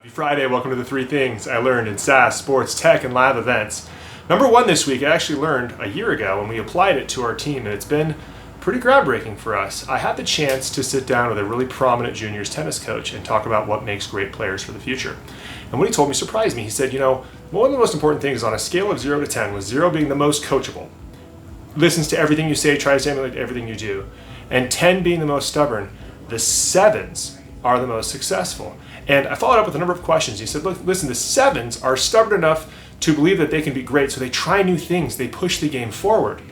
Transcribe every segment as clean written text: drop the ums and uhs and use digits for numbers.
Friday, welcome to the 3 things I learned in Saas, sports, tech, and live events. Number 1 this week, I actually learned a year ago and we applied it to our team, and it's been pretty groundbreaking for us. I had the chance to sit down with a really prominent juniors tennis coach and talk about what makes great players for the future. And what he told me surprised me. He said, one of the most important things on a scale of 0 to 10, with 0 being the most coachable, listens to everything you say, tries to emulate everything you do, and 10 being the most stubborn, the 7s are the most successful. And I followed up with a number of questions. He said, look, listen, the 7s are stubborn enough to believe that they can be great, so they try new things, they push the game forward.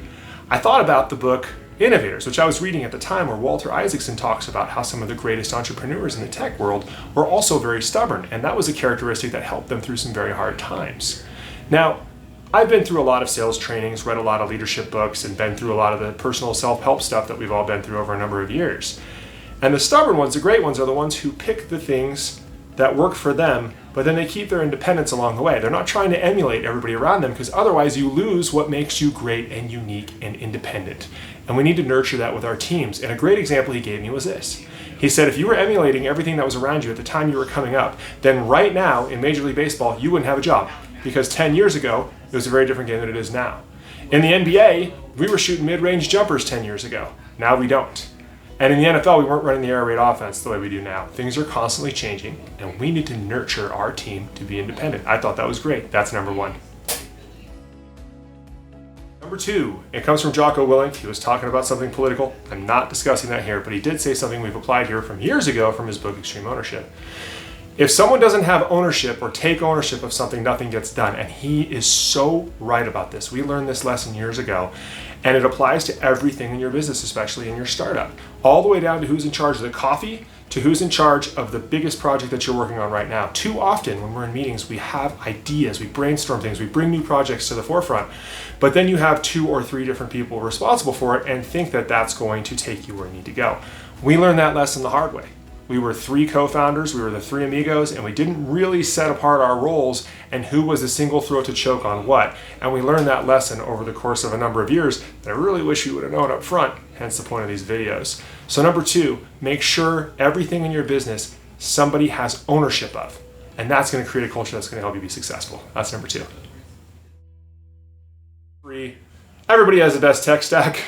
I thought about the book Innovators, which I was reading at the time, where Walter Isaacson talks about how some of the greatest entrepreneurs in the tech world were also very stubborn, and that was a characteristic that helped them through some very hard times. Now, I've been through a lot of sales trainings, read a lot of leadership books, and been through a lot of the personal self-help stuff that we've all been through over a number of years. And the stubborn ones, the great ones, are the ones who pick the things that work for them, but then they keep their independence along the way. They're not trying to emulate everybody around them, because otherwise you lose what makes you great and unique and independent. And we need to nurture that with our teams. And a great example he gave me was this. He said, if you were emulating everything that was around you at the time you were coming up, then right now in Major League Baseball, you wouldn't have a job, because 10 years ago, it was a very different game than it is now. In the NBA, we were shooting mid-range jumpers 10 years ago. Now we don't. And in the NFL, we weren't running the air raid offense the way we do now. Things are constantly changing, and we need to nurture our team to be independent. I thought that was great. That's number 1. Number 2, it comes from Jocko Willink. He was talking about something political. I'm not discussing that here, but he did say something we've applied here from years ago from his book, Extreme Ownership. If someone doesn't have ownership or take ownership of something, nothing gets done. And he is so right about this. We learned this lesson years ago, and it applies to everything in your business, especially in your startup. All the way down to who's in charge of the coffee, to who's in charge of the biggest project that you're working on right now. Too often when we're in meetings, we have ideas, we brainstorm things, we bring new projects to the forefront, but then you have 2 or 3 different people responsible for it and think that that's going to take you where you need to go. We learned that lesson the hard way. We were 3 co-founders, we were the 3 amigos, and we didn't really set apart our roles and who was the single throat to choke on what. And we learned that lesson over the course of a number of years that I really wish we would have known up front, hence the point of these videos. So number 2, make sure everything in your business somebody has ownership of. And that's going to create a culture that's going to help you be successful. That's number 2. 3, everybody has the best tech stack.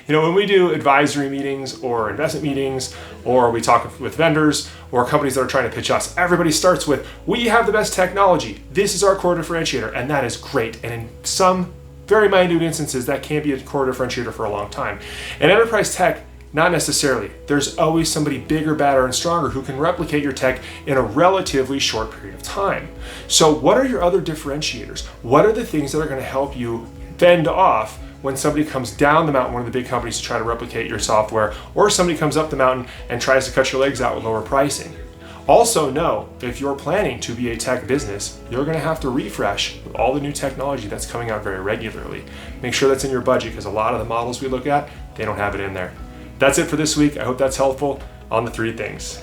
When we do advisory meetings or investment meetings, or we talk with vendors or companies that are trying to pitch us, everybody starts with, we have the best technology. This is our core differentiator, and that is great. And in some very minute instances, that can be a core differentiator for a long time. In enterprise tech, not necessarily. There's always somebody bigger, badder, and stronger who can replicate your tech in a relatively short period of time. So what are your other differentiators? What are the things that are going to help you fend off when somebody comes down the mountain, one of the big companies, to try to replicate your software, or somebody comes up the mountain and tries to cut your legs out with lower pricing? Also know, if you're planning to be a tech business, you're going to have to refresh with all the new technology that's coming out very regularly. Make sure that's in your budget, because a lot of the models we look at, they don't have it in there. That's it for this week. I hope that's helpful on the 3 things.